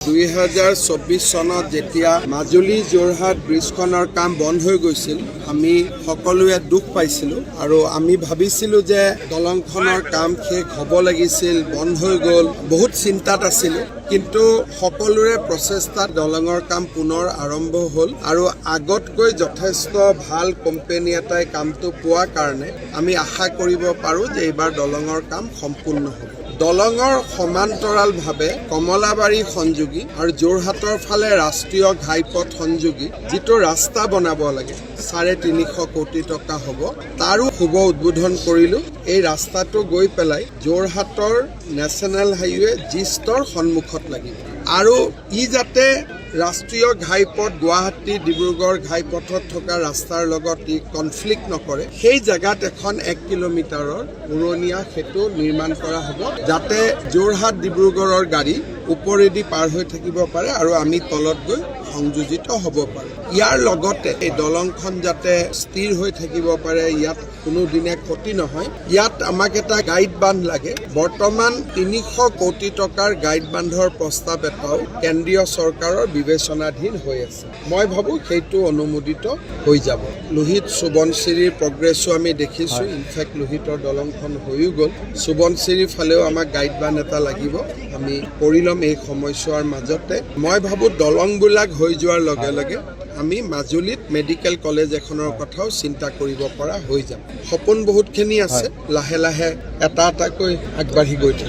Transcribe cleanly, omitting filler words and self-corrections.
2024 চনত যেতিয়া মাজুলী যোৰহাট ব্ৰিজখনৰ কাম বন্ধ হৈ গৈছিল আমি সকলোৱে দুখ পাইছিলো আৰু আমি ভাবিছিলো যে দলংখনৰ কাম শেষ হ'ব লাগিছিল বন্ধ হৈ গ'ল বহুত চিন্তাত আছিলো কিন্তু সকলোৰে প্ৰচেষ্টাত দলঙৰ কাম পুনৰ আৰম্ভ হ'ল আৰু আগতকৈ যথেষ্ট ভাল কোম্পানী এটাই কামটো পোৱা কাৰণে আমি আশা কৰিব পাৰো যে এইবাৰ দলঙৰ কাম সম্পূৰ্ণ হ'ব দলঙৰ সমান্তৰালভাৱে কমলাবাৰী সংযোগী আৰু যোৰহাটৰ ফালে ৰাষ্ট্ৰীয় ঘাইপথ সংযোগী যিটো ৰাস্তা বনাব লাগে 350 কোটি টকা হ'ব তাৰো শুভ উদ্বোধন কৰিলো এই ৰাস্তাটো গৈ পেলাই যোৰহাটৰ নেশ্যনেল হাইৱে জিষ্টৰ সন্মুখত লাগিব আৰু ই যাতে ৰাষ্ট্ৰীয় ঘাইপথ গুৱাহাটী ডিব্ৰুগড় ঘাইপথত থকা ৰাস্তাৰ লগত ই কনফ্লিক্ট নকৰে সেই জায়গাত এখন 1 কিলোমিটাৰৰ পুৰণীয়া সেতু নিৰ্মাণ কৰা হ'ব যাতে যোৰহাট ডিব্ৰুগড়ৰ গাড়ী ওপৰেদি পাৰ হৈ থাকিব পাৰে আৰু আমি তলত গৈ সংযোজিত হ'ব পাৰে ইয়াৰ লগতে এই দলংখন যাতে স্থিৰ হৈ থাকিব পাৰে ইয়াত কোনো দিনে ক্ষতি নহয় ইয়াত আমাক এটা গাইড বান্ধ লাগে বৰ্তমান 300 কোটি টকাৰ গাইড বান্ধৰ প্ৰস্তাৱ এটাও কেন্দ্ৰীয় চৰকাৰৰ বিবেচনাধীন হৈ আছে মই ভাবো সেইটো অনুমোদিত হৈ যাব লোহিত সুবনশিৰিৰ প্ৰগ্ৰেছো আমি দেখিছো ইনফেক্ট লোহিতৰ দলংখন হৈও গ'ল সুবনশিৰিৰ ফালেও আমাক গাইড বান্ধ এটা লাগিব আমি কৰি ল'ম এই সময়ছোৱাৰ মাজতে মই ভাবো দলংবিলাক হৈ যোৱাৰ লগে লগে আমি মাজুলীত মেডিকেল কলেজ এখনৰ কথাও চিন্তা কৰিব পৰা হৈ যাম সপোন বহুতখিনি আছে লাহে লাহে এটা এটাকৈ আগবাঢ়ি গৈ থাকিম